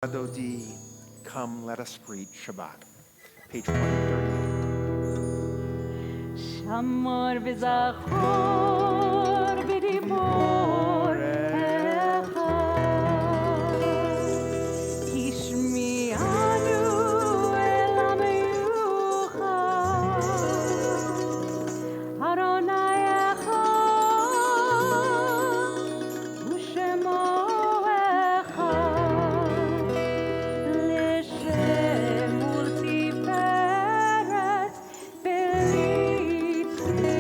Adodi, come, let us greet Shabbat. Page 138. Shamor v'zachor b'dibor echad, Hishmi'anu el ha'meyuchad, Adonai echad, u'shemo echad, l'shem ultiferet b'litzila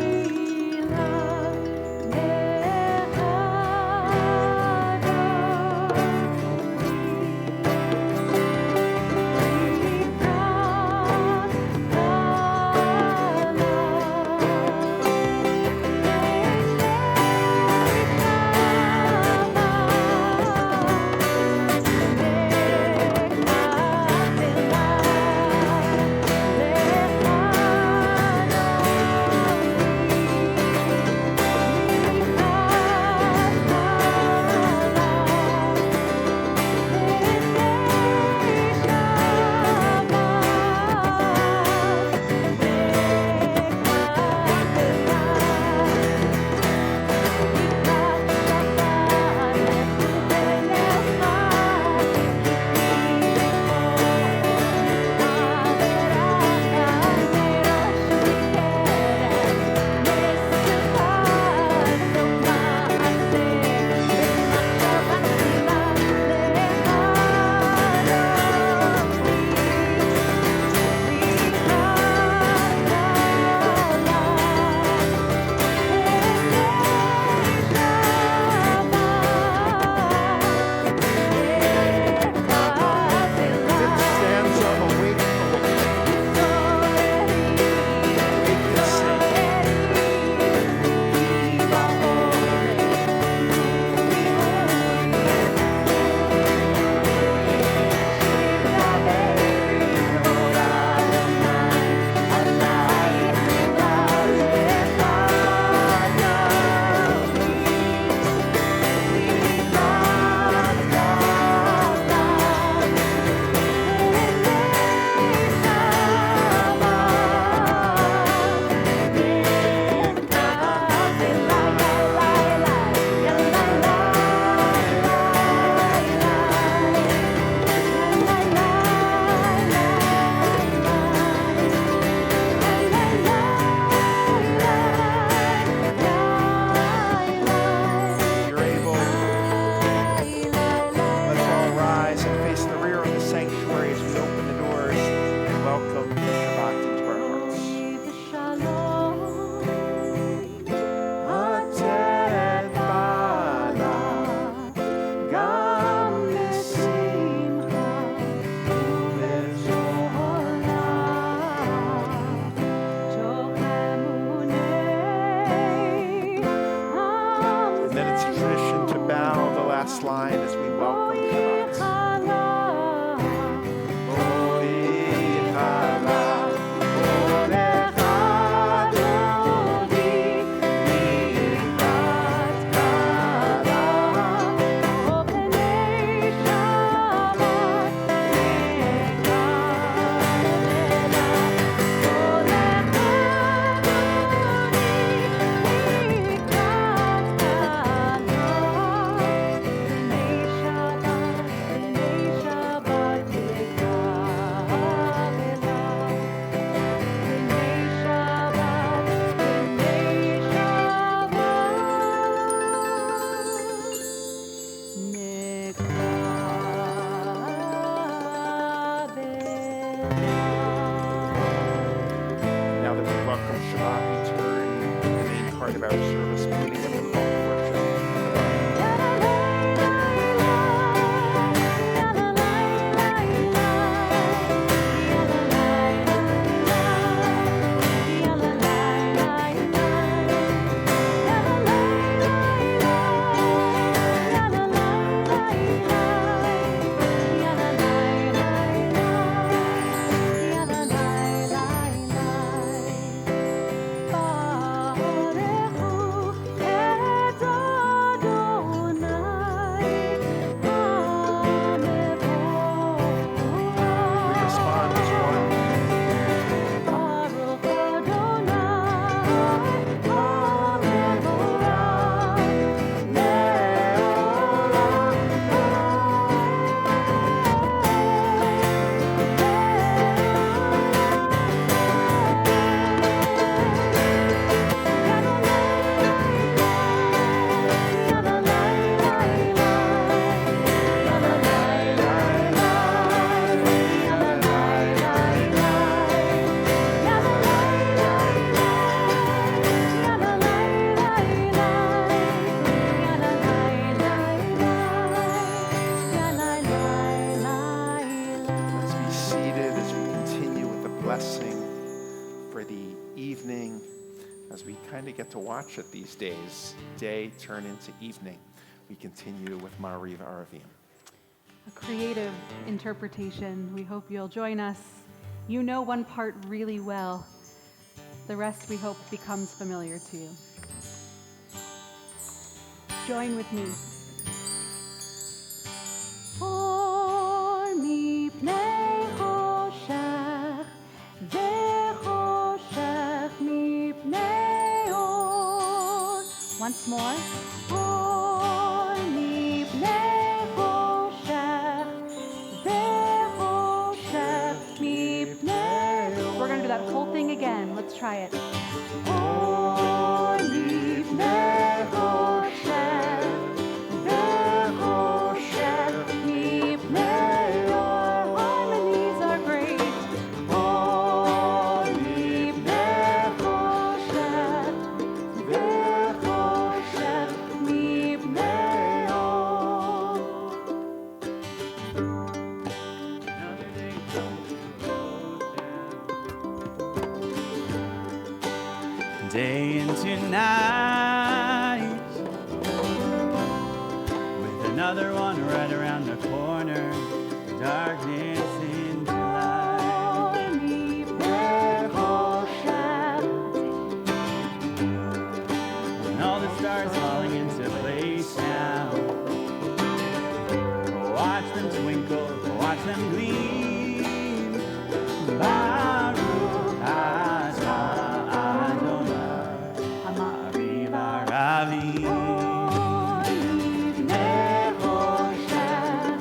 blessing for the evening as we kind of get to watch it these days. Day turn into evening. We continue with Ma'ariv Aravim. A creative interpretation. We hope you'll join us. You know one part really well. The rest, we hope, becomes familiar to you. Join with me. Or mipnei choshech, vechoshech mipnei or. Once more. Or mipnei choshech, vechoshech mipnei or. We're going to do that whole thing again. Let's try it. Or mipnei choshech, vechoshech mipnei or. Harmonies are great. Or mipnei choshech, vechoshech mipnei or. Day into night, with another one right around the corner. Darkness into light. Or mipnei choshech. And all the stars falling into place now. Watch them twinkle, watch them gleam. Baruch atah Adonai, Ma'ariv Aravim. Or mipnei choshech,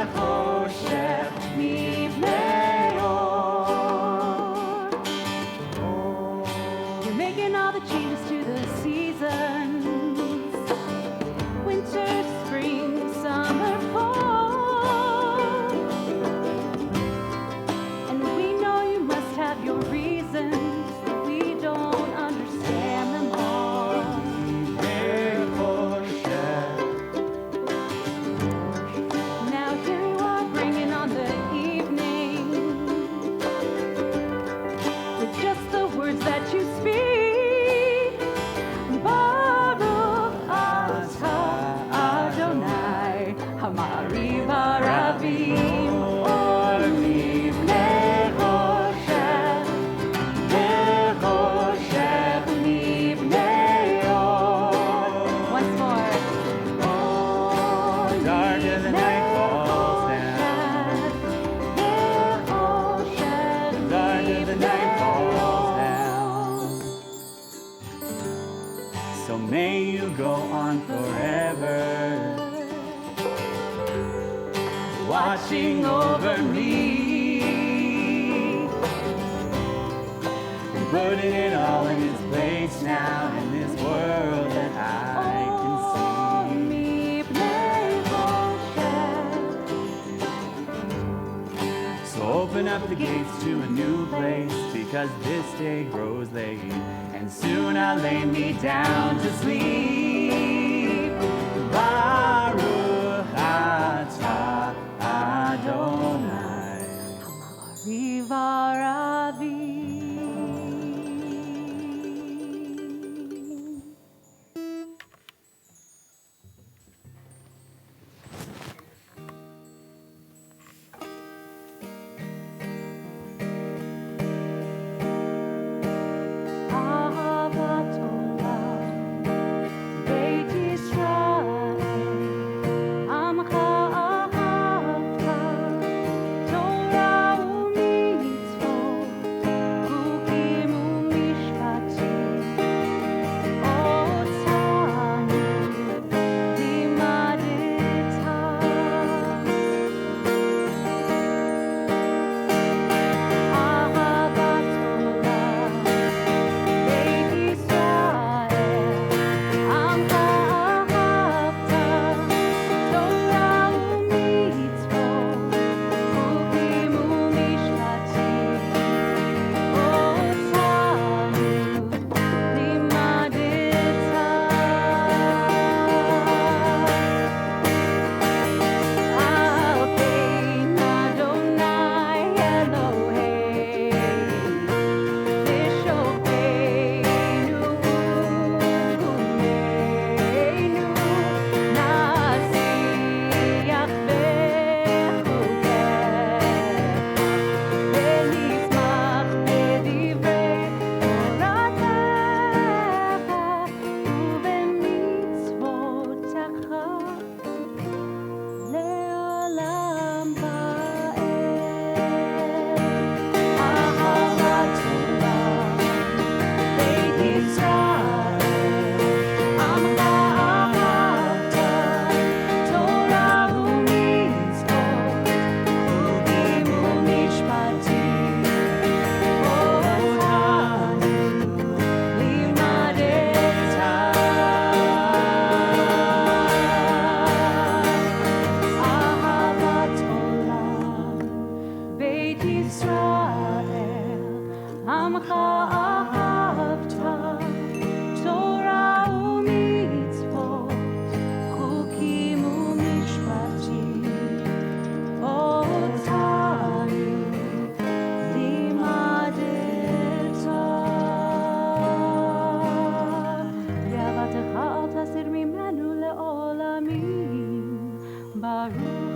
vechoshech mipnei or. You're making all the changes to the seasons. Winter, spring, summer, fall. And we know you must have your reasons, but we don't understand them all. Now here you are bringing on the evening with just the words that you speak. Baruch atah Adonai, Ma'ariv Aravim. Or mipnei choshech, vechoshech mipnei or. Once more. Dark as the night falls down. Dark as the night falls down. So may you go on forever, watching over me, and putting it all in its place now in this world that I can see. So open up the gates to a new place, because this day grows late, and soon I'll lay me down to sleep. Baruch atah Adonai. Ma'ariv Aravim. Ahavat olam, Beit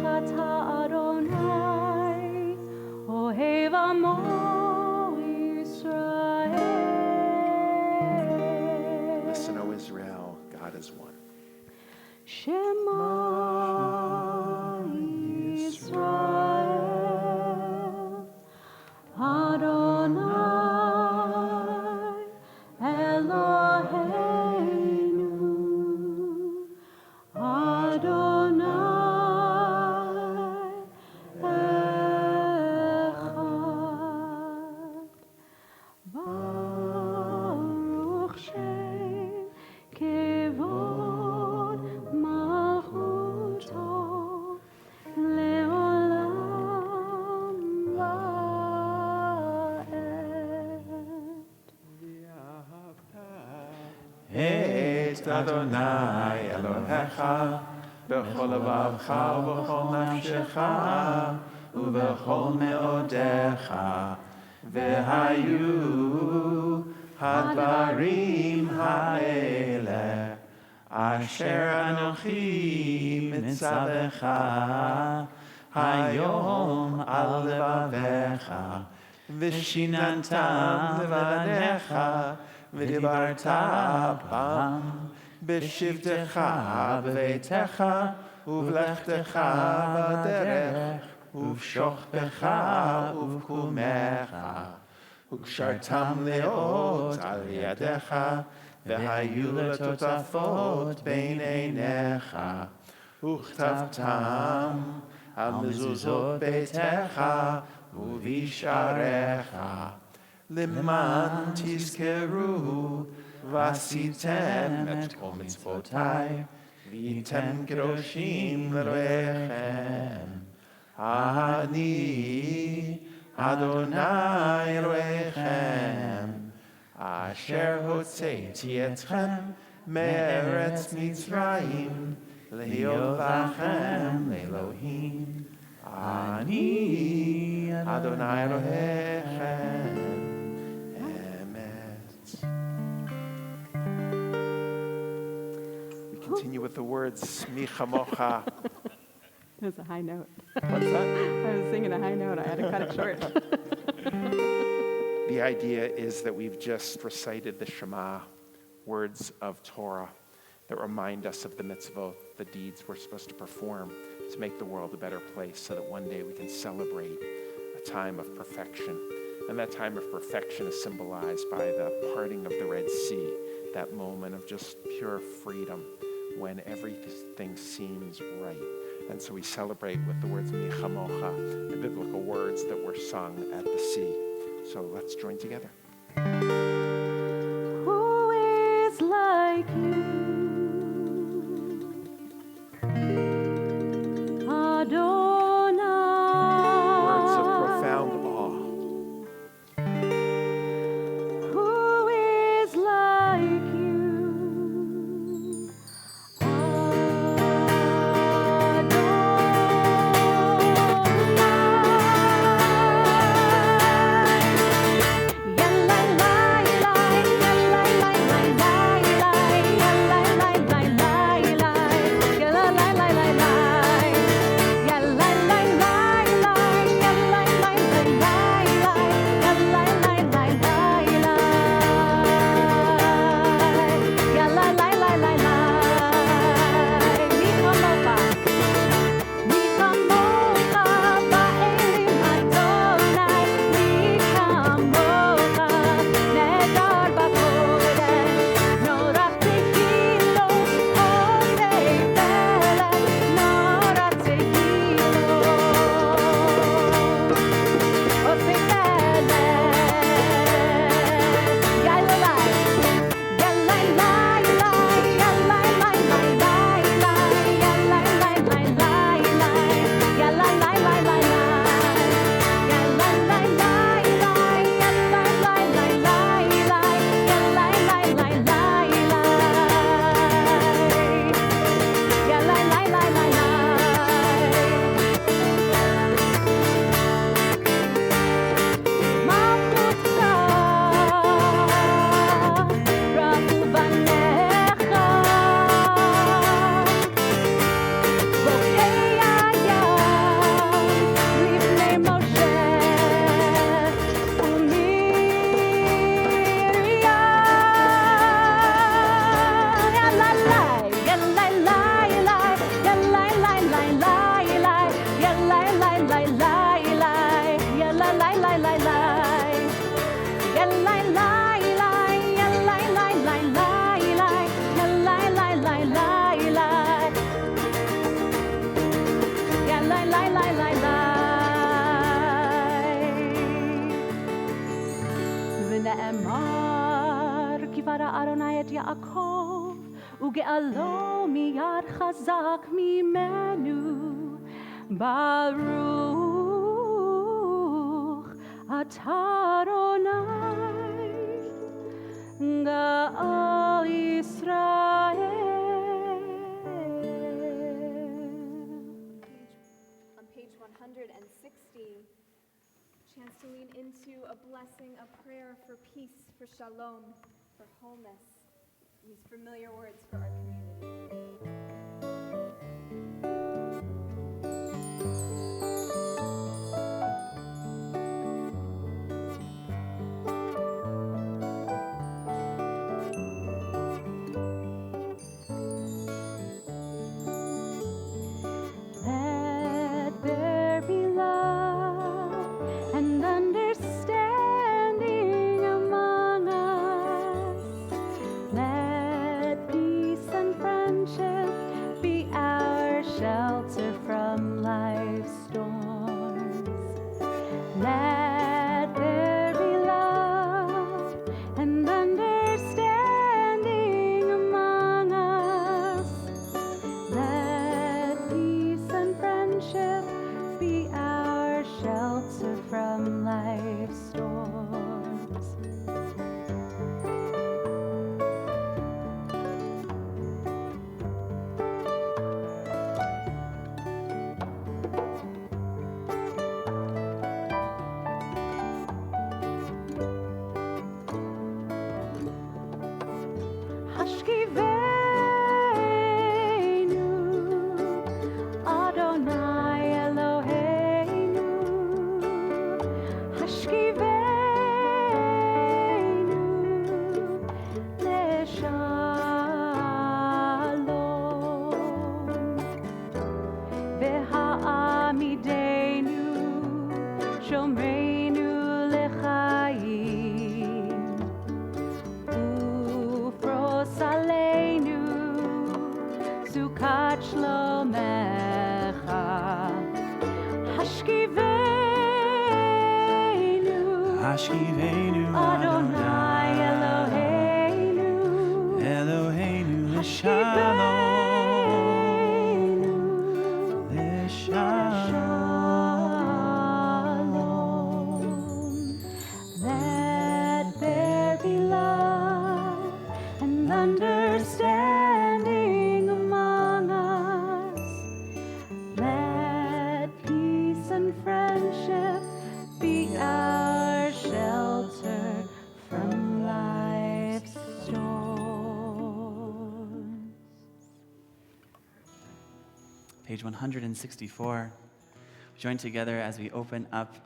אתה אדוני, אוהב עמו ישראל. Listen, O Israel, God is one. Shema Yisrael, Adonai Eloheinu, Adonai Echad. Baruch Shem Kevod Malchuto Leolam Vaed. את אדוני אלוהיך בכל לבבך ובכל נפשך ובכל מאודיך, והיו הדברים האלה אשר אנוכי מצווך היום על לבביך, ושיננתם לבניך ודיברת בם בשבתך בביתך ובלכתך בדרך ובשוכבך ובקומך, וקשרתם לאות על ידיך והיו לטוטפות בין עיניך, וכתבתם על מזוזות ביתך ובשעריך, למען תזכרו ועשיתם את כל מצוותיי והייתם קדושים לאלוהיכם. אני אדוני אלוהיכם אשר הוצאתי אתכם מארץ מצרים להיות לכם לאלוהים. אני אדוני אלוהיכם. Continue with the words, Mi chamocha. It was a high note. What's that? I was singing a high note. I had to cut it short. The idea is that we've just recited the Shema, words of Torah, that remind us of the mitzvot, the deeds we're supposed to perform to make the world a better place so that one day we can celebrate a time of perfection. And that time of perfection is symbolized by the parting of the Red Sea, that moment of just pure freedom when everything seems right. And so we celebrate with the words Mi chamocha, the biblical words that were sung at the sea. So let's join together. Who is like you? Adonai. Words of profound awe. Who is like you? Adonai. נאמר כי ברא אדוני את יעקב וגאלו מיד חזק ממנו ברוך אתה אדוני גאל ישראל. On page 160, chance to lean into a blessing, a prayer for peace, for shalom, for wholeness. These familiar words for our community. Let there be love and understanding among us. Let peace and friendship be our shelter from life's storms. Let there be love and understanding among us. Let peace and friendship be our shelter from life's storms. Hashkivenu, Adonai Eloheinu. Hashkivenu, leshalom. V'ha'amidenu, shomreinu lechayim. Ufros aleinu, sukat shlomecha. Hashkivenu, Hashkivenu Adonai Eloheinu. Eloheinu L'shalom Shalom. Let there be love and understanding among us. Let peace and friendship be our shelter from life's storms. Page 164. Join together as we open up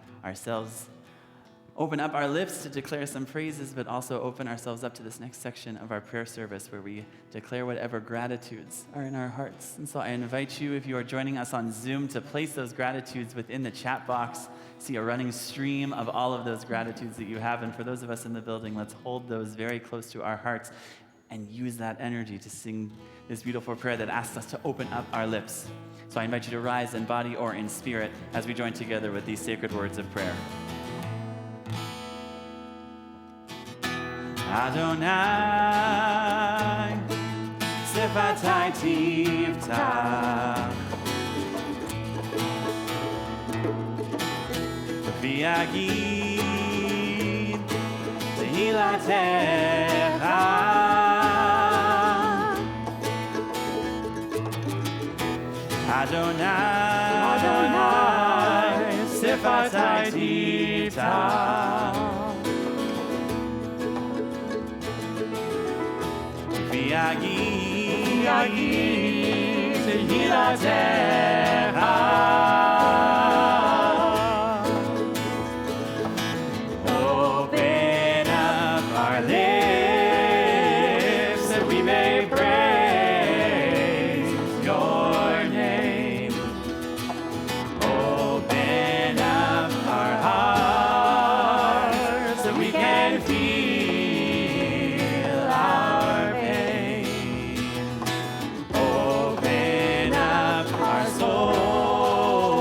our lips to declare some praises, but also open ourselves up to this next section of our prayer service where we declare whatever gratitudes are in our hearts. And so I invite you, if you are joining us on Zoom, to place those gratitudes within the chat box. See a running stream of all of those gratitudes that you have. And for those of us in the building, let's hold those very close to our hearts and use that energy to sing this beautiful prayer that asks us to open up our lips. So I invite you to rise in body or in spirit as we join together with these sacred words of prayer. Adonai, Sifatai Tiftach, V'yagid Tehilatecha, Adonai, Sifatai Tiftach, V'yagid Tehilatecha. Open up our lips that we may praise your name. Open up our hearts that we can feel our pain. Open up our souls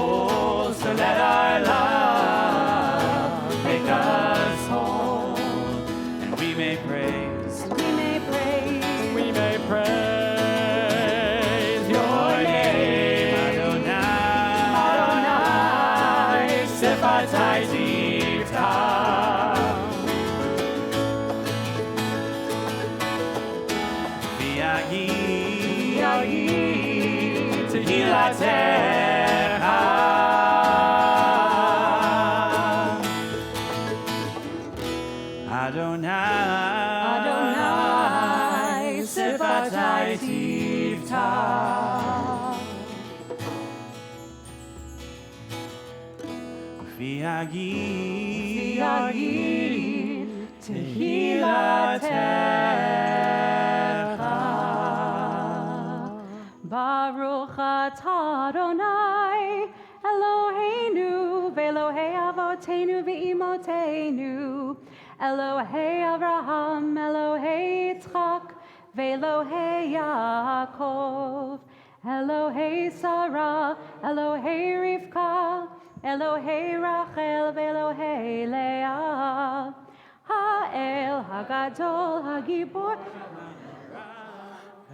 שפתי תפתח. ויגיד תהילתך. אדוני שפתי תפתח. ויגיד תהילתך. ברוך אתה אדוני אלוהינו ואלוהי אבותינו ואימותינו, אלוהי אברהם, אלוהי יצחק ואלוהי יעקב, אלוהי שרה, אלוהי רבקה, אלוהי רחל ואלוהי לאה, האל הגדול הגיבור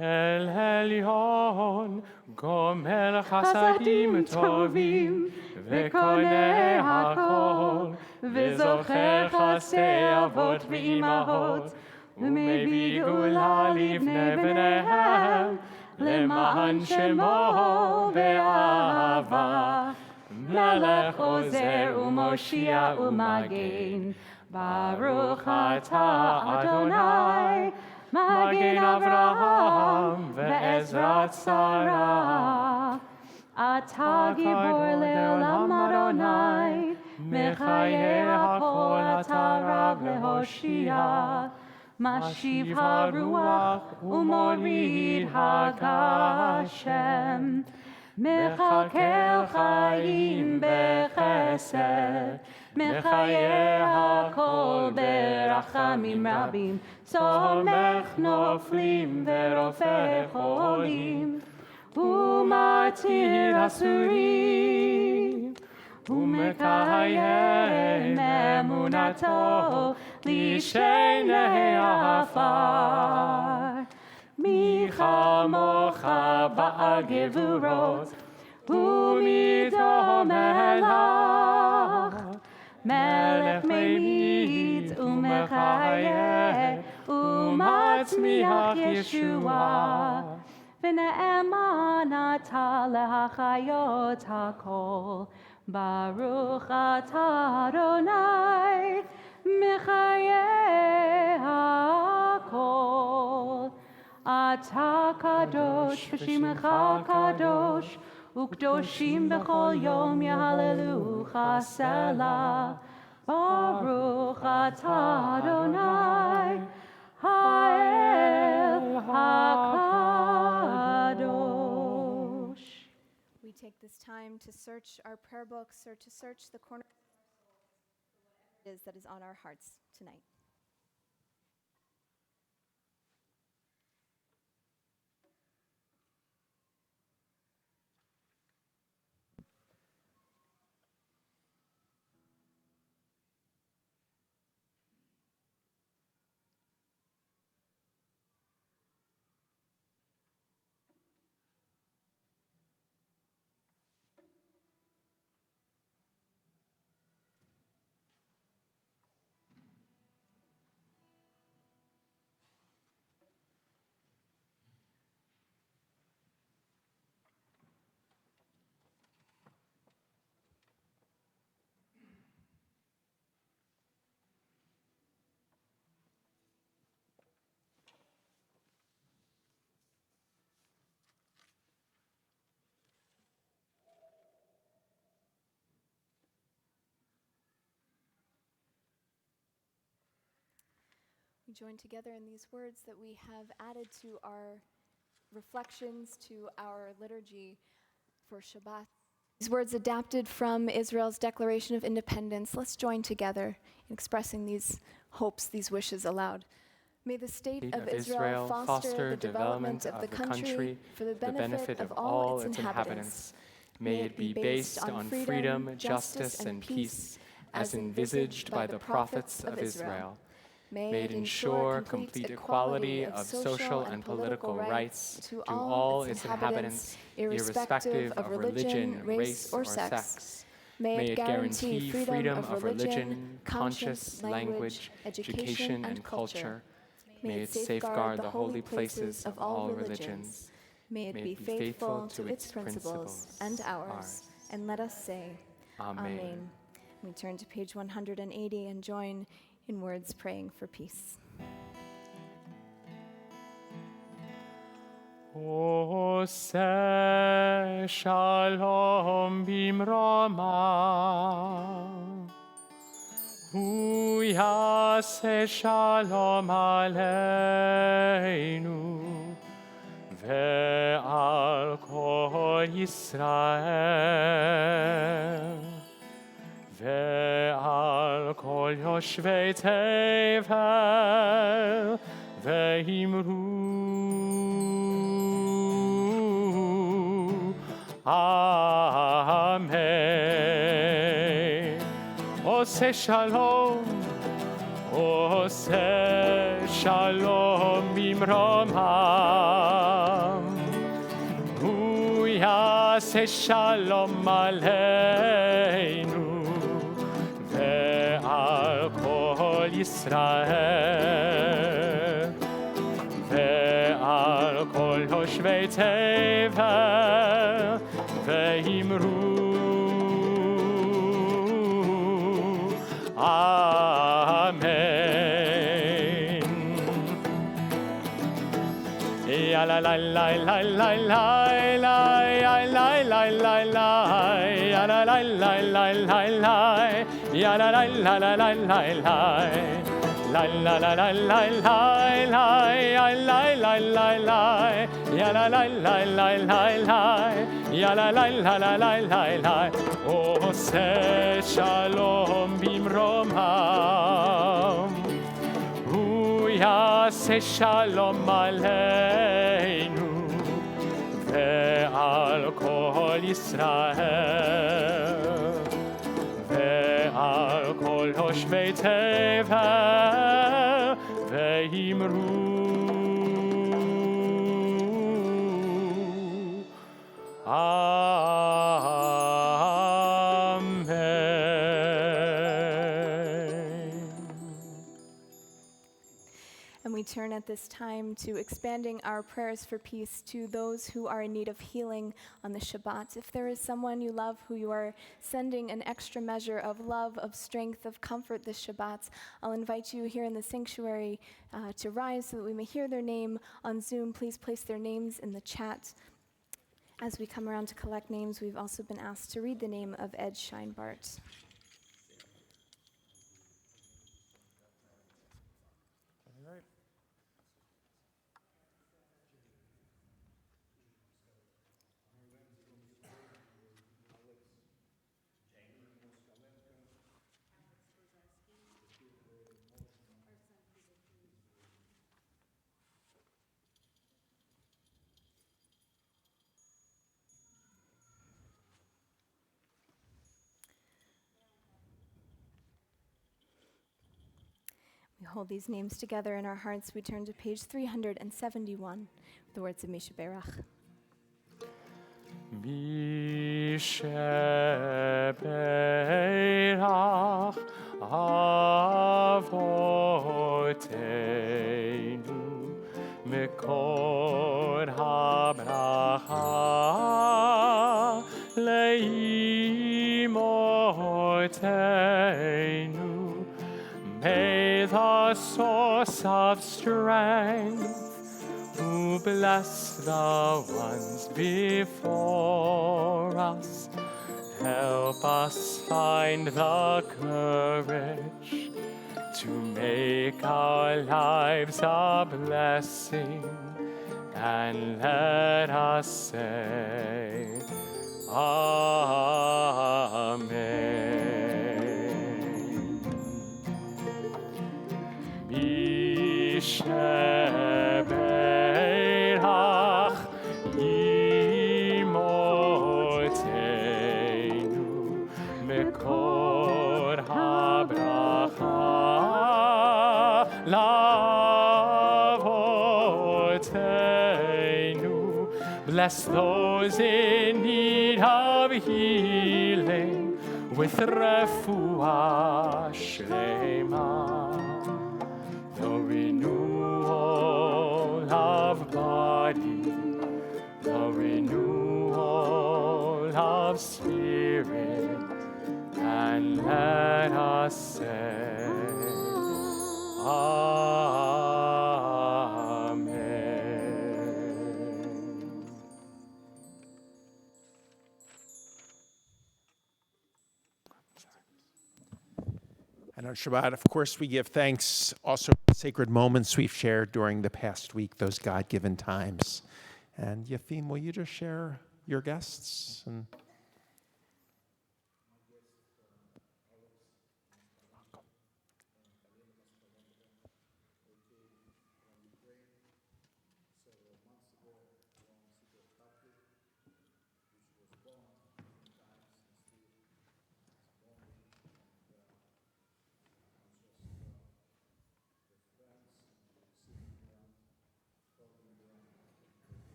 אל עליון, גומל חסדים טובים, וקונה הכל, וזוכר חסדי אבות ואימהות, ומביא גאולה לבני בניהם, למען שמו באהבה. מלך עוזר ומושיע ומגן, ברוך אתה אדוני, מגן אברהם ועזרת שרה. אתה גיבור לעולם אדוני, מחיי הכל אתה רב להושיע. משיב הרוח ומוריד הגשם, מכלכל חיים בחסד, מחיי הכל ברחמים רבים, סומך נופלים ורופא חולים, ומתיר אסורים, ומקיים אמונתו לשני עפר. מי כמוך בעל גבורות, ומידו מלך, מלך ממית ומחיה, ומצמיח ישועה, ונאמן אתה להחיות הכל. ברוך אתה אדוני, מחיה הכל. אתה קדוש ושמך קדוש, וקדושים בכל יום יהללוך סלה. ברוך אתה אדוני, האל הקדוש. We take this time to search our prayer books or to search the corner that is on our hearts tonight. We join together in these words that we have added to our reflections, to our liturgy for Shabbat. These words adapted from Israel's Declaration of Independence. Let's join together in expressing these hopes, these wishes aloud. May the state of Israel foster the development of the country for the benefit of all its inhabitants. May it be based on freedom, justice, and peace, as envisaged by the prophets of Israel. May it ensure complete equality of social and political rights to all its inhabitants, irrespective of religion, race, or sex. May it guarantee freedom of religion, conscience, language, education, and culture. May it safeguard the holy places of all religions. May it be faithful to its principles and ours. And let us say, Amen. We turn to page 180 and join in words praying for peace. Ose shalom bimroma, hu yaseh shalom aleinu, ve'al kol Yisrael, ve'al kol yoshvei tevel, ve'imru Amen. Ose shalom bimromam, hu yaseh shalom aleinu, ve'al kol Yisrael, ve'al kol yoshvei tevel, ve'imru Amen. Ya la la la la la la la ya la la la la ya la la la la la la ya la la la la la la La la la la la la la ya la la la la ya la la la la la la ya la la la la la la la Ose shalom bimromam, hu yaseh shalom aleinu, ve'al kol Yisrael, ve'al kol yoshvei tevel, ve'imru And we turn at this time to expanding our prayers for peace to those who are in need of healing on the Shabbat. If there is someone you love who you are sending an extra measure of love, of strength, of comfort this Shabbat, I'll invite you here in the sanctuary to rise so that we may hear their name on Zoom. Please place their names in the chat. As we come around to collect names, we've also been asked to read the name of Ed Scheinbart. We hold these names together in our hearts. We turn to page 371, the words of Misha Berach. Misha Berach Avoteinu Mekor HaBracha Leimoteinu. May the source of strength who bless the ones before us help us find the courage to make our lives a blessing, and let us say Amen. Sheberach imoteinu mekor habracha lavoteinu. Bless those in need of healing with refuah shlema, the renewal of body, the renewal of spirit, and let us say, Amen. And on Shabbat, of course, we give thanks also for the sacred moments we've shared during the past week, those God-given times. And Yafim, will you just share your guests? And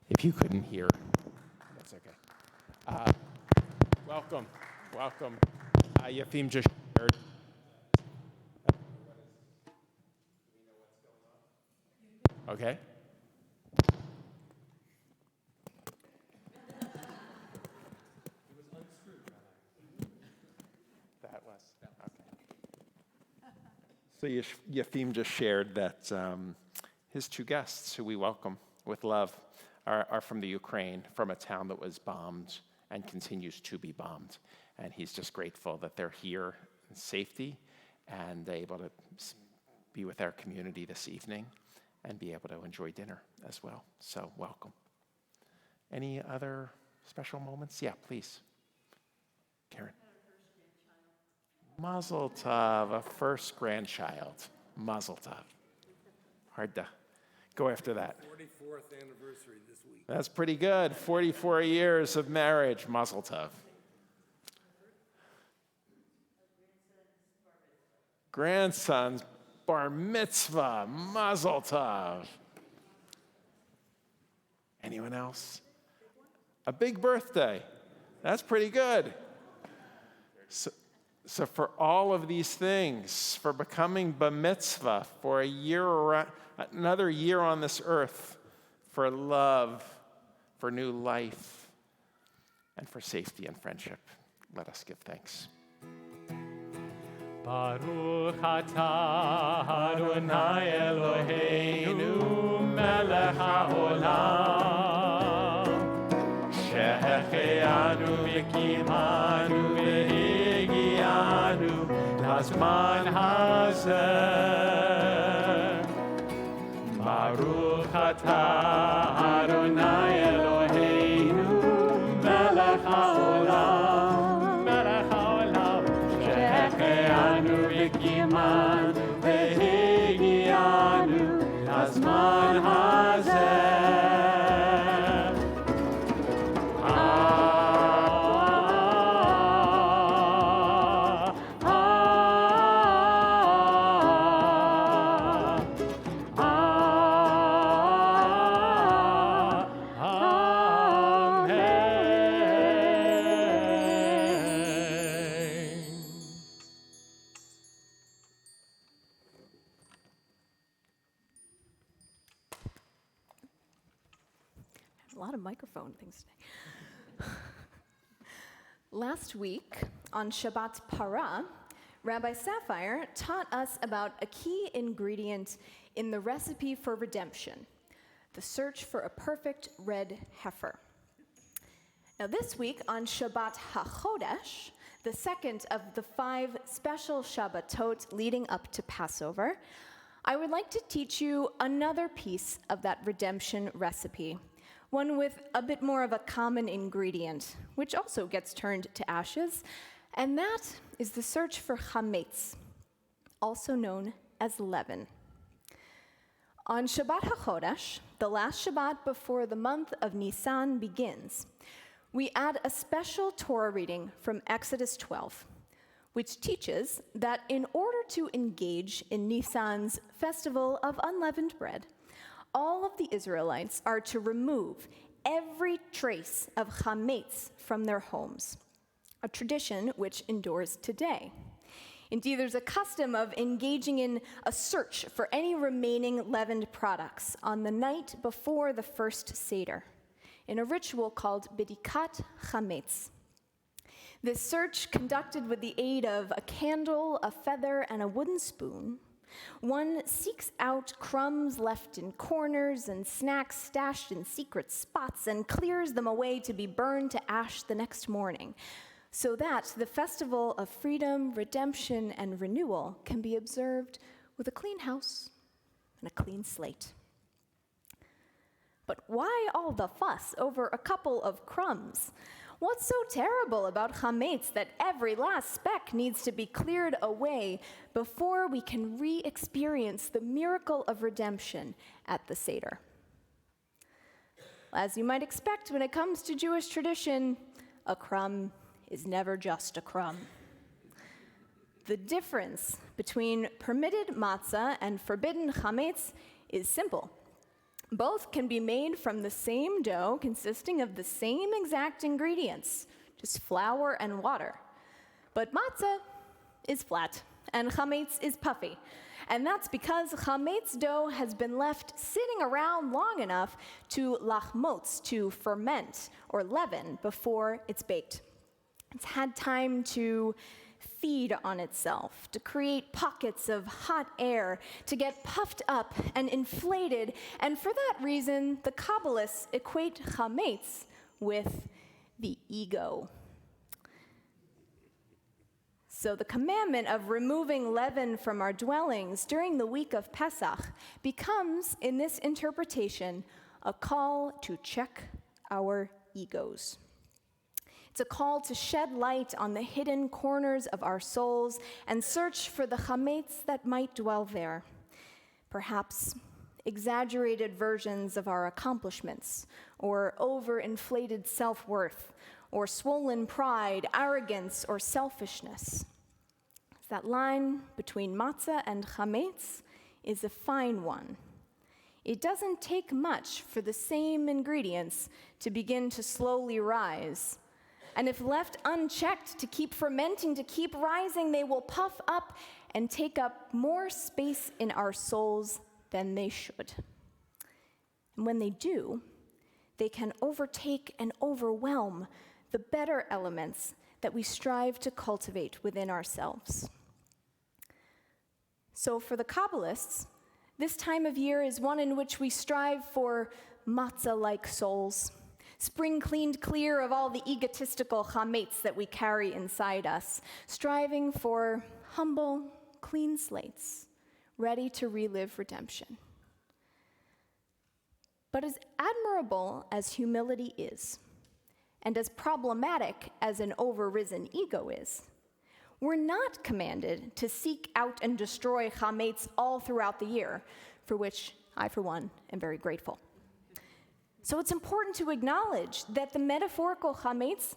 if you couldn't hear, that's okay. Welcome. Yafim just shared. Okay. That was, okay. So Yafim just shared that his two guests, who we welcome with love, are from the Ukraine, from a town that was bombed and continues to be bombed. And he's just grateful that they're here in safety and able to be with our community this evening and be able to enjoy dinner as well. So welcome. Any other special moments? Yeah, please. Karen. Mazel tov, a first grandchild. Mazel tov. Hard to go after that. 44th anniversary this week. That's pretty good. 44 years of marriage. Mazel tov. Grandson's bar mitzvah. Mazel tov. Anyone else? A big birthday. That's pretty good. So for all of these things, for becoming bar mitzvah, for a year around, another year on this earth, for love, for new life, and for safety and friendship, let us give thanks. Baruch atah Adonai Eloheinu melech haolam שהחיינו וקיימנו והגיענו לזמן הזה. ברוך אתה אדוני אלוהינו מלך העולם שהחיינו וקיימנו והגיענו לזמן הזה. A lot of microphone things today. Last week, on Shabbat Parah, Rabbi Sapphire taught us about a key ingredient in the recipe for redemption, the search for a perfect red heifer. Now this week, on Shabbat HaChodesh, the second of the 5 special Shabbatot leading up to Passover, I would like to teach you another piece of that redemption recipe, one with a bit more of a common ingredient, which also gets turned to ashes, and that is the search for chametz, also known as leaven. On Shabbat HaChodesh, the last Shabbat before the month of Nisan begins, we add a special Torah reading from Exodus 12, which teaches that in order to engage in Nisan's festival of unleavened bread, all of the Israelites are to remove every trace of chametz from their homes, a tradition which endures today. Indeed, there's a custom of engaging in a search for any remaining leavened products on the night before the first Seder, in a ritual called Bidikat Chametz. This search, conducted with the aid of a candle, a feather, and a wooden spoon, one seeks out crumbs left in corners and snacks stashed in secret spots and clears them away to be burned to ash the next morning, so that the festival of freedom, redemption, and renewal can be observed with a clean house and a clean slate. But why all the fuss over a couple of crumbs? What's so terrible about chametz that every last speck needs to be cleared away before we can re-experience the miracle of redemption at the Seder? As you might expect, when it comes to Jewish tradition, a crumb is never just a crumb. The difference between permitted matzah and forbidden chametz is simple. Both can be made from the same dough consisting of the same exact ingredients, just flour and water. But matzah is flat and chametz is puffy. And that's because chametz dough has been left sitting around long enough to lachmotz, to ferment or leaven before it's baked. It's had time to feed on itself, to create pockets of hot air, to get puffed up and inflated, and for that reason, the Kabbalists equate chametz with the ego. So the commandment of removing leaven from our dwellings during the week of Pesach becomes, in this interpretation, a call to check our egos. It's a call to shed light on the hidden corners of our souls and search for the chametz that might dwell there. Perhaps exaggerated versions of our accomplishments, or overinflated self-worth, or swollen pride, arrogance, or selfishness. That line between matzah and chametz is a fine one. It doesn't take much for the same ingredients to begin to slowly rise. And if left unchecked to keep fermenting, to keep rising, they will puff up and take up more space in our souls than they should. And when they do, they can overtake and overwhelm the better elements that we strive to cultivate within ourselves. So for the Kabbalists, this time of year is one in which we strive for matzah-like souls, spring cleaned clear of all the egotistical chametz that we carry inside us, striving for humble, clean slates, ready to relive redemption. But as admirable as humility is, and as problematic as an overrisen ego is, we're not commanded to seek out and destroy chametz all throughout the year, for which I, for one, am very grateful. So it's important to acknowledge that the metaphorical chametz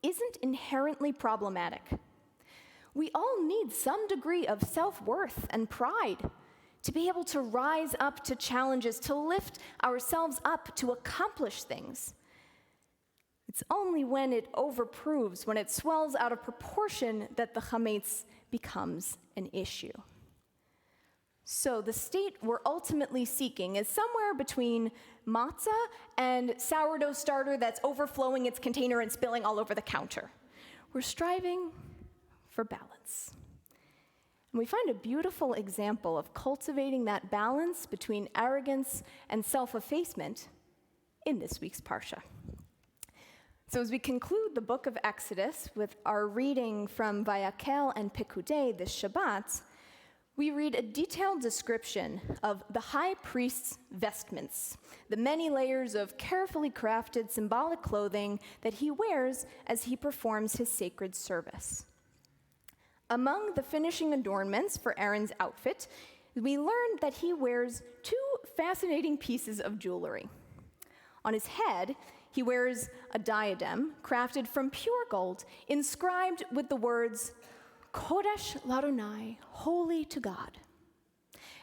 isn't inherently problematic. We all need some degree of self-worth and pride to be able to rise up to challenges, to lift ourselves up, to accomplish things. It's only when it overproves, when it swells out of proportion, that the chametz becomes an issue. So the state we're ultimately seeking is somewhere between matzah and sourdough starter that's overflowing its container and spilling all over the counter. We're striving for balance. And we find a beautiful example of cultivating that balance between arrogance and self-effacement in this week's Parsha. So as we conclude the book of Exodus with our reading from Vayakel and Pekudei this Shabbat, we read a detailed description of the high priest's vestments, the many layers of carefully crafted symbolic clothing that he wears as he performs his sacred service. Among the finishing adornments for Aaron's outfit, we learn that he wears two fascinating pieces of jewelry. On his head, he wears a diadem crafted from pure gold, inscribed with the words, Kodesh Ladonai, holy to God.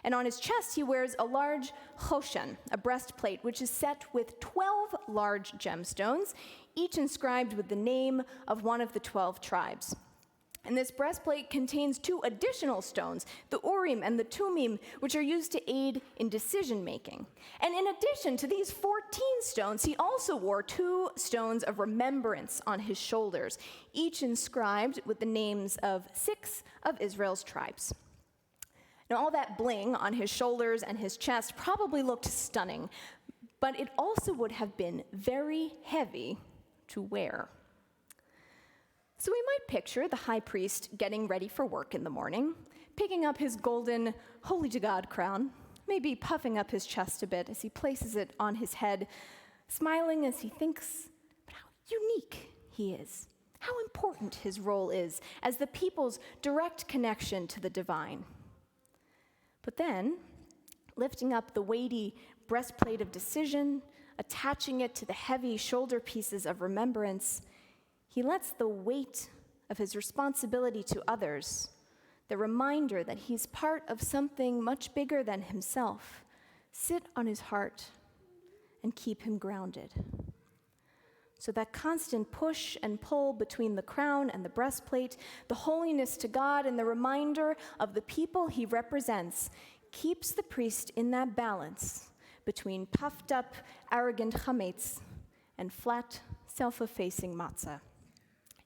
And on his chest he wears a large choshen, a breastplate, which is set with 12 large gemstones, each inscribed with the name of one of the 12 tribes. And this breastplate contains 2 additional stones, the Urim and the Tumim, which are used to aid in decision-making. And in addition to these 14 stones, he also wore 2 stones of remembrance on his shoulders, each inscribed with the names of 6 of Israel's tribes. Now, all that bling on his shoulders and his chest probably looked stunning, but it also would have been very heavy to wear. So we might picture the high priest getting ready for work in the morning, picking up his golden holy to God crown, maybe puffing up his chest a bit as he places it on his head, smiling as he thinks about how unique he is, how important his role is as the people's direct connection to the divine. But then, lifting up the weighty breastplate of decision, attaching it to the heavy shoulder pieces of remembrance, he lets the weight of his responsibility to others, the reminder that he's part of something much bigger than himself, sit on his heart and keep him grounded. So that constant push and pull between the crown and the breastplate, the holiness to God and the reminder of the people he represents, keeps the priest in that balance between puffed up, arrogant chametz and flat, self-effacing matzah.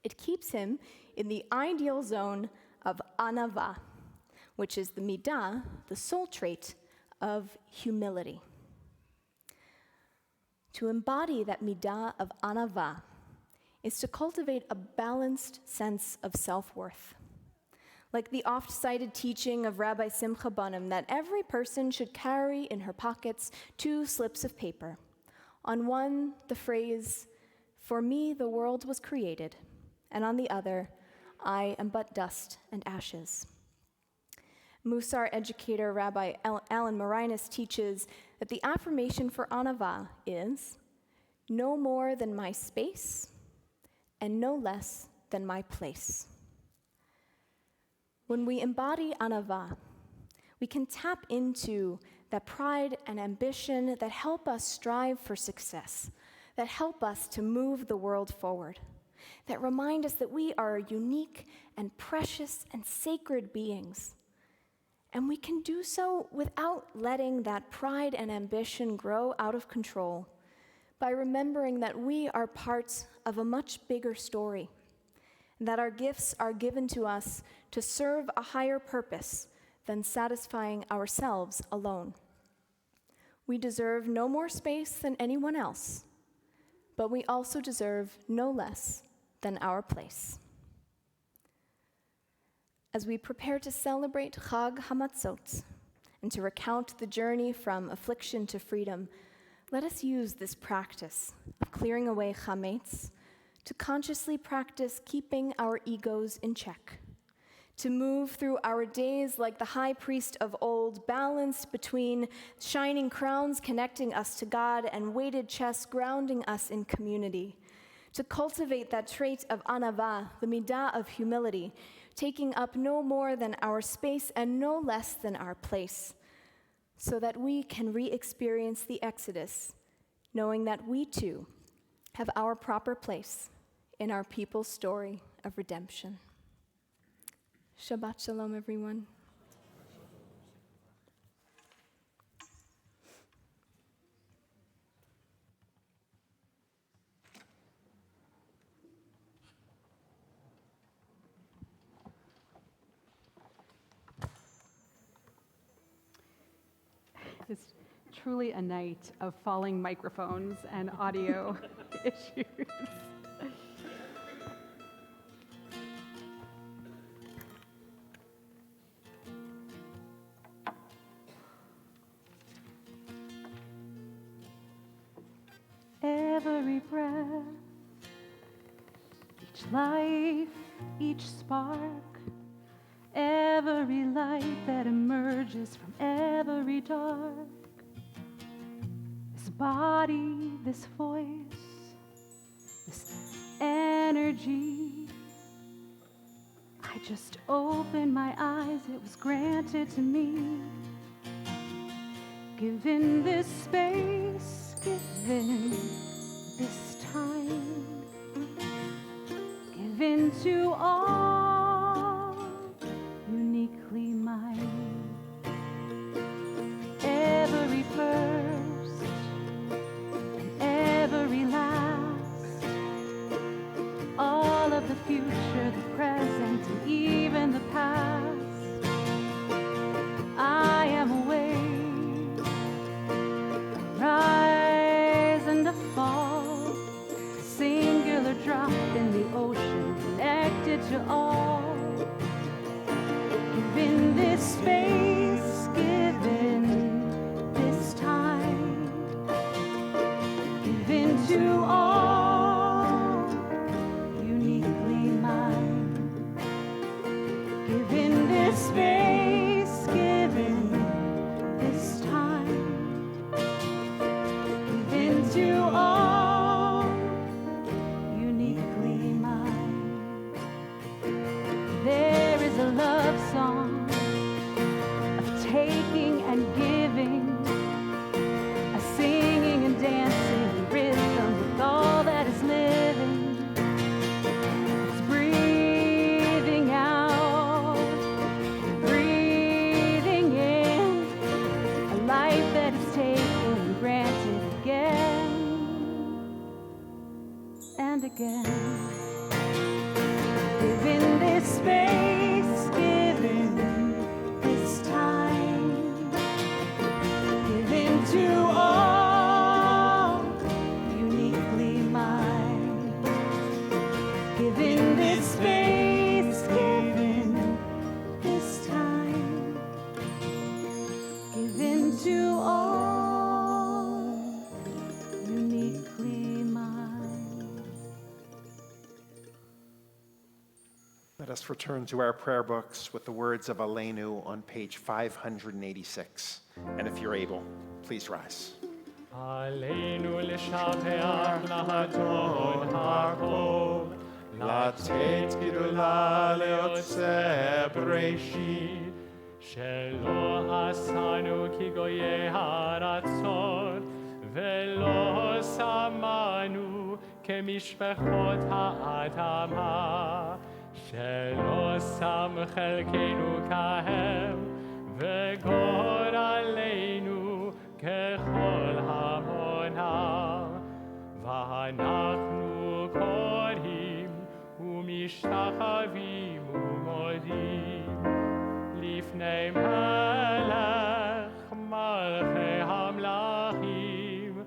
It keeps him in the ideal zone of anava, which is the midah, the soul trait of humility. To embody that midah of anava is to cultivate a balanced sense of self-worth. Like the oft-cited teaching of Rabbi Simcha Bunim that every person should carry in her pockets 2 slips of paper. On one, the phrase, "For me the world was created," and on the other, "I am but dust and ashes." Musar educator Rabbi Alan Marinus teaches that the affirmation for anava is no more than my space and no less than my place. When we embody anava, we can tap into that pride and ambition that help us strive for success, that help us to move the world forward, that remind us that we are unique and precious and sacred beings. And we can do so without letting that pride and ambition grow out of control, by remembering that we are parts of a much bigger story, and that our gifts are given to us to serve a higher purpose than satisfying ourselves alone. We deserve no more space than anyone else, but we also deserve no less than our place. As we prepare to celebrate Chag HaMatzot and to recount the journey from affliction to freedom, let us use this practice of clearing away chametz to consciously practice keeping our egos in check, to move through our days like the high priest of old, balanced between shining crowns connecting us to God and weighted chests grounding us in community, to cultivate that trait of anava, the midah of humility, taking up no more than our space and no less than our place, so that we can re-experience the Exodus, knowing that we too have our proper place in our people's story of redemption. Shabbat Shalom, everyone. It's truly a night of falling microphones and audio issues. Every breath, each life, each spark, every light that emerges from every dark, this body, this voice, this energy, I I just opened my eyes, it was granted to me. Given this space, given this time, given to all, uniquely mine. Every first and every last, all of the future, the present, and even the past. I am awake, a rise and a fall, singular drop in the ocean, connected to all. Given this space, given this time, given to all, uniquely mine. Given this space, given this time, given to all, uniquely mine. There is a love song of taking and giving, a singing and dancing in rhythm with all that is living. It's breathing out, breathing in, a life that is taken and granted again and again. Given this space, given this time, given to all, uniquely mine. Given this space, given this time, given to all, uniquely mine. Let us return to our prayer books with the words of Aleinu on page 586. And if you're able, please rise. עלינו לשבח לאדון הכל, לתת גדולה ליוצא בראשית, שלא עשנו כגויי הארצות, ולא שמנו כמשפחות האדמה, שלא שם חלקנו כהם, וגורלנו ככל המונם, ואנחנו קוראים ומשתחווים ומודים לפני מלך מלכי המלכים,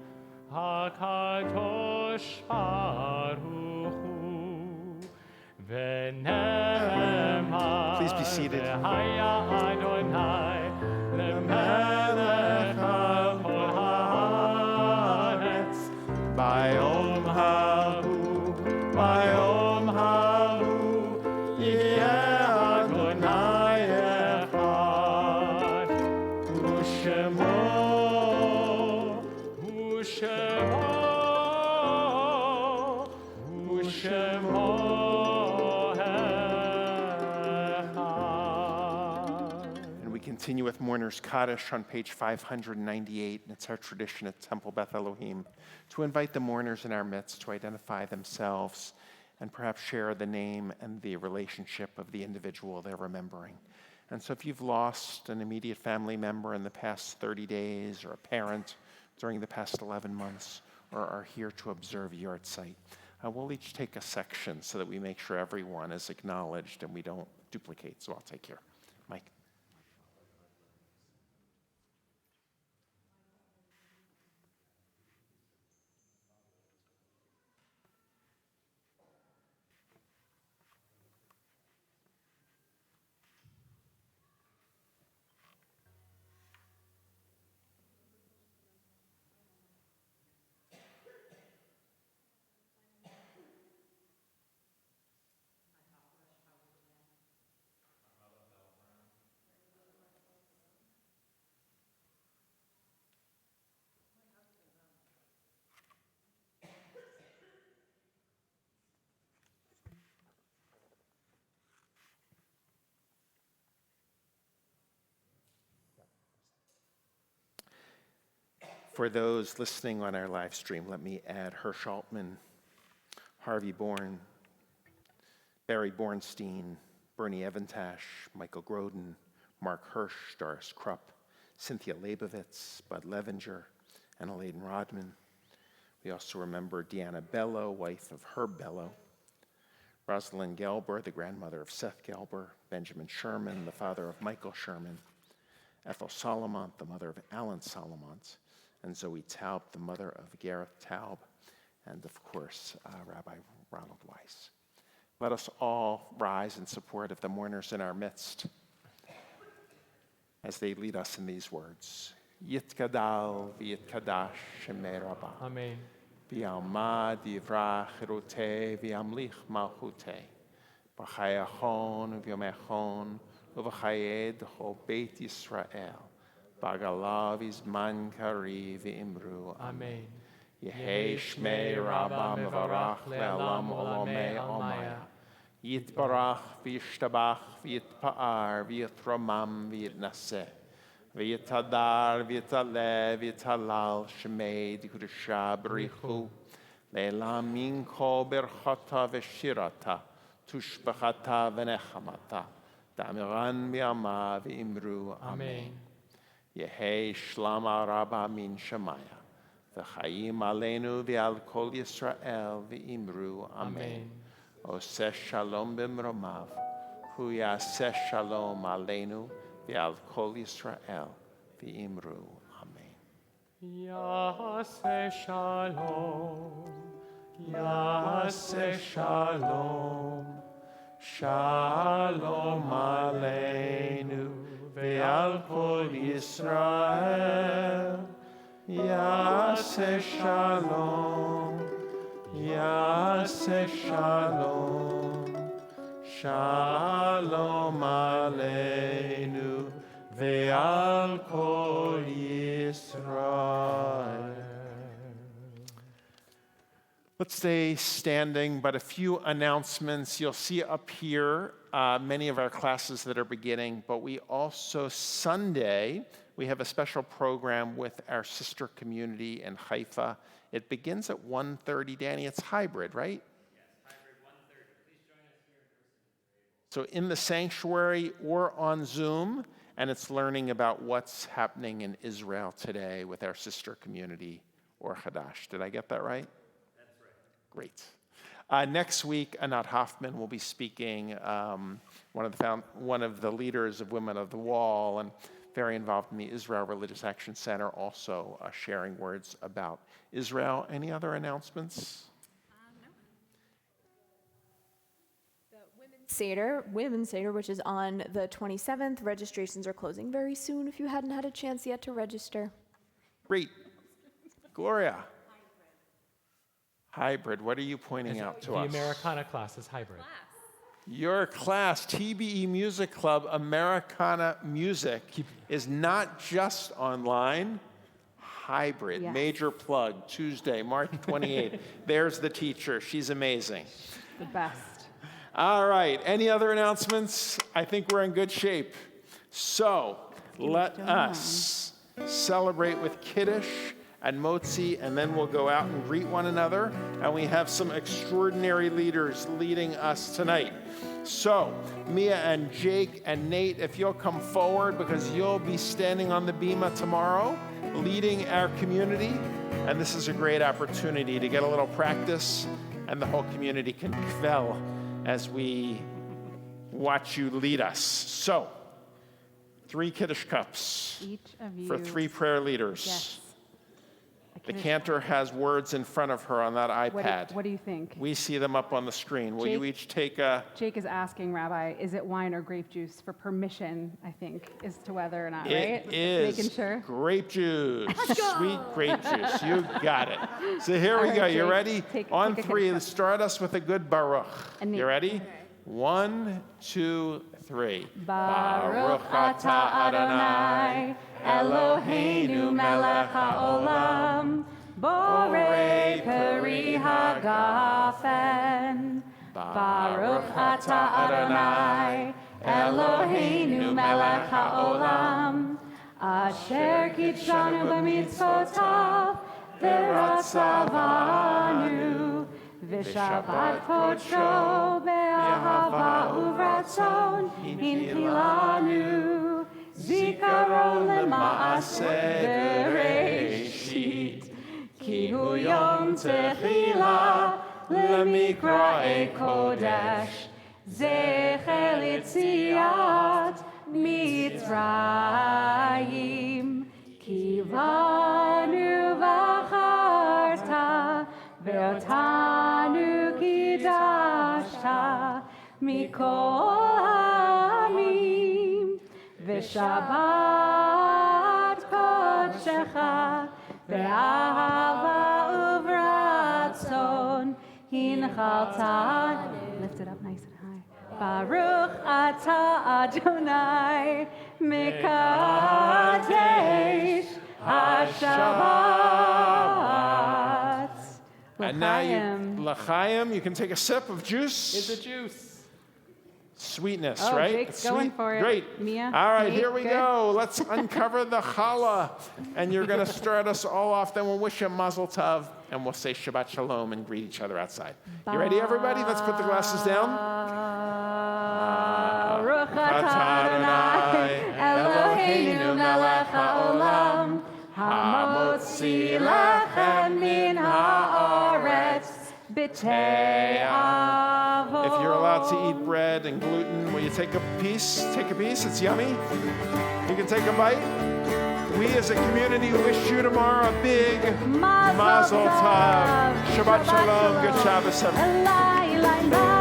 הקדוש ברוך הוא, ונאמר Please be seated. והיה אדוני למלך על כל הארץ, ביום ההוא, ביום ההוא, יהיה אדוני אחד, ושמו, ושמו, ושמו And we continue with Mourner's Kaddish on page 598, and it's our tradition at Temple Beth Elohim to invite the mourners in our midst to identify themselves and perhaps share the name and the relationship of the individual they're remembering. And so if you've lost an immediate family member in the past 30 days, or a parent during the past 11 months, or are here to observe Yortzeit, we'll each take a section so that we make sure everyone is acknowledged and we don't duplicate. So I'll take care. Mike. For those listening on our live stream, let me add Hersch Altman, Harvey Bourne, Barry Bornstein, Bernie Evantash, Michael Grodin, Mark Hirsch, Doris Krupp, Cynthia Leibovitz, Bud Levenger, and Elaine Rodman. We also remember Deanna Bello, wife of Herb Bello, Rosalind Gelber, the grandmother of Seth Gelber, Benjamin Sherman, the father of Michael Sherman, Ethel Solomont, the mother of Alan Solomont, and Zoe Taub, the mother of Gareth Taub, and of course, Rabbi Ronald Weiss. Let us all rise in support of the mourners in our midst as they lead us in these words. Yitkadal v'yitkadash shemei Rabbah. Amen. V'yalma divrach chirutei v'yamlich malchutei. B'chayachon v'yomechon uv'chayed d'chol Beit Yisrael. B'agalav izman kari v'imru. Amen. Yehei shmei Rabbah mevarach le'alam olamei almaya. Yitbarach v'yishtabach v'yitpa'ar v'yitramam v'yitnaseh. V'yitadar v'yitaleh v'yitalal shmei d'kudusha b'richu. Le'elam min kol berchata v'shirata. Tushbachata v'nechamata. Da'amiran v'yama v'imru. Amen. Yehei shlama Rabbah min Shemaya. V'chaim aleinu v'al kol Yisrael v'imru. Amen. Oseh shalom b'mromav. Hu yaseh shalom aleinu v'al kol Yisrael v'imru. Amen. Yaseh shalom. Yaseh shalom. Shalom aleinu ve'al kol Yisrael. Yaseh shalom. Yaseh shalom. Shalom aleinu ve'al kol Yisrael. Let's stay standing, but a few announcements. You'll see up here many of our classes that are beginning, but we also, Sunday, we have a special program with our sister community in Haifa. It begins at 1:30. Danny, it's hybrid, right? Yes, hybrid 1:30. Please join us here in person. So in the sanctuary or on Zoom, and it's learning about what's happening in Israel today with our sister community or Hadash. Did I get that right? Great. Next week, Anat Hoffman will be speaking, one of the leaders of Women of the Wall and very involved in the Israel Religious Action Center, also sharing words about Israel. Any other announcements? The Women's Seder, which is on the 27th. Registrations are closing very soon if you hadn't had a chance yet to register. Great. Gloria. Hybrid. What are you pointing out to The us? Americana class is hybrid. Your class, TBE Music Club, Americana Music, is not just online, hybrid. Yes. Major plug, Tuesday, March 28th. There's the teacher. She's amazing. The best. All right. Any other announcements? I think we're in good shape. So let us celebrate with Kiddush and Motzi, and then we'll go out and greet one another. And we have some extraordinary leaders leading us tonight. So, Mia and Jake and Nate, if you'll come forward, because you'll be standing on the bima tomorrow, leading our community. And this is a great opportunity to get a little practice, and the whole community can kvel as we watch you lead us. So, 3 Kiddush cups Each of you. for 3 prayer leaders. Yes. The cantor has words in front of her on that iPad. What do you think? We see them up on the screen. Will you Jake- each take a... Jake is asking, Rabbi, is it wine or grape juice for permission, I think, as to whether or not, It right? is Making sure. grape juice. Sweet grape juice. You got it. So here we All go. right, You Jake, ready? On take a 3, Kiddush cup. start us with a good Baruch. And You Nate. ready? 1, 2, 3. Baruch atah Adonai, Eloheinu melech haolam, borei peri hagafen. Baruch atah Adonai, Eloheinu melech haolam, אשר קידשנו במצוותיו ורצה בנו, ושבת קודשו באהבה וברצון הנחילנו, זיכרון למעשה בראשית, כי הוא יום תחילה למקראי קודש, זכר יציאת מצרים. כי בנו בחרת ואותנו קידשת מכל העמים, ושבת קודשך באהבה וברצון הנחלת. Lift it up nice and high. Baruch atah Adonai mekadesh HaShabbat. And now L'chaim. l'chaim, you can take a sip of It's juice. a juice. Sweetness, Oh, right? Jake's It's going sweet. for it. Great. Mia, All right, Jake, here we good. go. Let's uncover the challah. And you're going to start us all off. Then we'll wish you mazel tov. And we'll say Shabbat Shalom and greet each other outside. You ready, everybody? Let's put the glasses down. Baruch atah Adonai Eloheinu melech haolam, hamotzi lechem min haaretz b'tei avot. If you're allowed to eat bread and gluten, will you take a piece? Take a piece. It's yummy. You can take a bite. We as a community wish you tomorrow a big Mazel Mazel Tov. Tov. Shabbat Shalom. Good Shabbos, everyone. Elai, elai, elai.